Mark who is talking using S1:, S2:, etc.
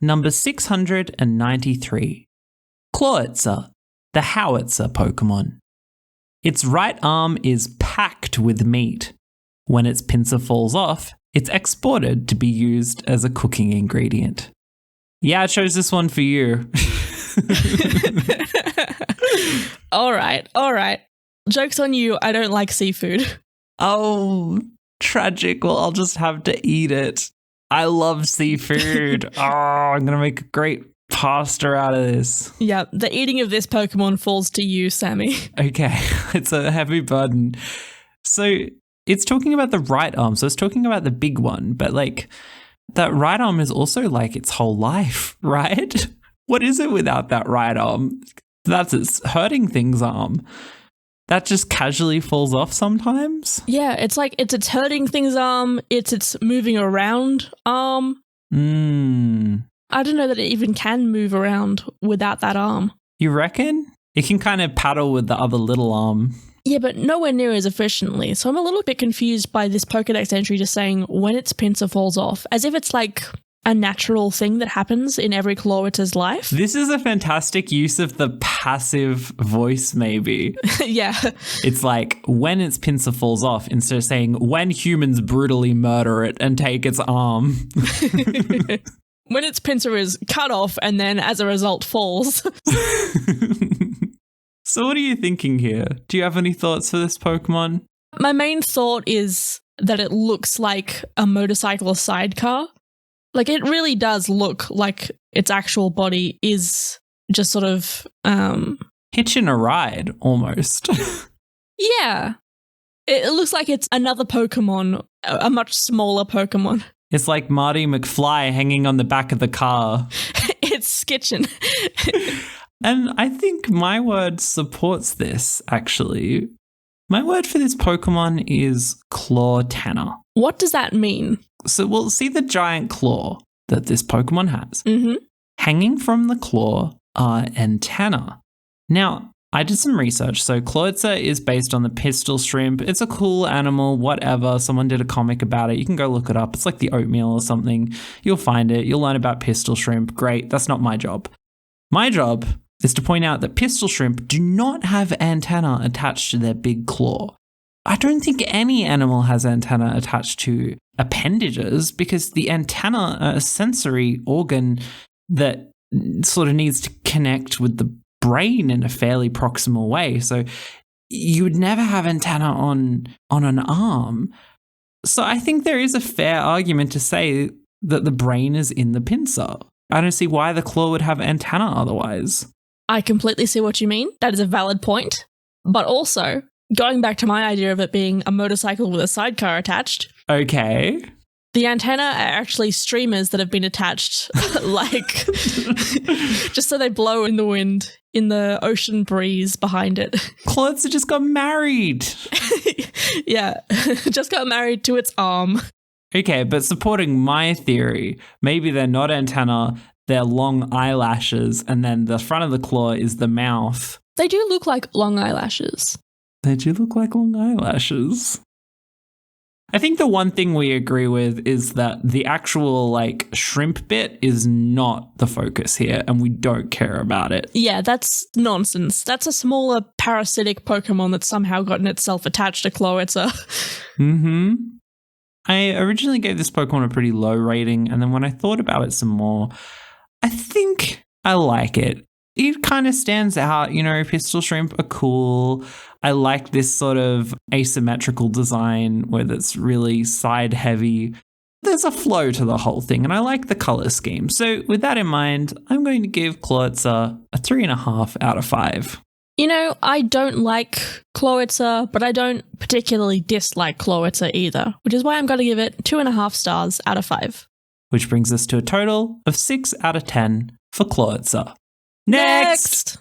S1: number 693. Clawitzer, the Howitzer Pokémon. Its right arm is packed with meat. When its pincer falls off, it's exported to be used as a cooking ingredient. Yeah, I chose this one for you.
S2: All right. Joke's on you, I don't like seafood.
S1: Oh, tragic. Well, I'll just have to eat it. I love seafood. I'm going to make a great pasta out of this.
S2: Yeah, the eating of this Pokemon falls to you, Sammy.
S1: Okay, it's a heavy burden. So it's talking about the right arm. So it's talking about the big one, but like that right arm is also like its whole life, right? What is it without that right arm? That's its hurting things arm. That just casually falls off sometimes.
S2: Yeah, it's like it's its hurting things arm, it's its moving around arm. I don't know that it even can move around without that arm.
S1: You reckon? It can kind of paddle with the other little arm.
S2: Yeah, but nowhere near as efficiently. So I'm a little bit confused by this Pokedex entry just saying when its pincer falls off, as if it's like a natural thing that happens in every Clawitzer's life.
S1: This is a fantastic use of the passive voice, maybe.
S2: Yeah.
S1: It's like when its pincer falls off, instead of saying when humans brutally murder it and take its arm.
S2: When its pincer is cut off and then as a result falls.
S1: So what are you thinking here? Do you have any thoughts for this Pokemon?
S2: My main thought is that it looks like a motorcycle sidecar. Like it really does look like its actual body is just sort of
S1: hitching a ride almost.
S2: Yeah. It looks like it's another Pokemon, a much smaller Pokemon.
S1: It's like Marty McFly hanging on the back of the car.
S2: It's skitchin'.
S1: And I think my word supports this, actually. My word for this Pokemon is Claw Tanner.
S2: What does that mean?
S1: So we'll see the giant claw that this Pokemon has.
S2: Mm-hmm.
S1: Hanging from the claw are antennae. Now, I did some research. So Clawitzer is based on the pistol shrimp. It's a cool animal, whatever. Someone did a comic about it. You can go look it up. It's like the oatmeal or something. You'll find it. You'll learn about pistol shrimp. Great. That's not my job. My job is to point out that pistol shrimp do not have antennae attached to their big claw. I don't think any animal has antennae attached to appendages because the antenna are a sensory organ that sort of needs to connect with the brain in a fairly proximal way. So you would never have antenna on an arm. So I think there is a fair argument to say that the brain is in the pincer. I don't see why the claw would have antenna otherwise.
S2: I completely see what you mean. That is a valid point. But also, going back to my idea of it being a motorcycle with a sidecar attached.
S1: Okay.
S2: The antenna are actually streamers that have been attached, like, just so they blow in the wind, in the ocean breeze behind it.
S1: Clawitzer just got married.
S2: Yeah, just got married to its arm.
S1: Okay, but supporting my theory, maybe they're not antenna, they're long eyelashes, and then the front of the claw is the mouth.
S2: They do look like long eyelashes.
S1: They do look like long eyelashes. I think the one thing we agree with is that the actual, like, shrimp bit is not the focus here, and we don't care about it.
S2: Yeah, that's nonsense. That's a smaller parasitic Pokemon that's somehow gotten itself attached to Clawitzer.
S1: Mm-hmm. I originally gave this Pokemon a pretty low rating, and then when I thought about it some more, I think I like it. It kind of stands out, you know, pistol shrimp are cool. I like this sort of asymmetrical design where it's really side heavy. There's a flow to the whole thing, and I like the color scheme. So with that in mind, I'm going to give Clawitzer a 3.5 out of 5.
S2: You know, I don't like Clawitzer, but I don't particularly dislike Clawitzer either, which is why I'm going to give it 2.5 stars out of 5.
S1: Which brings us to a total of 6 out of 10 for Clawitzer.
S2: Next!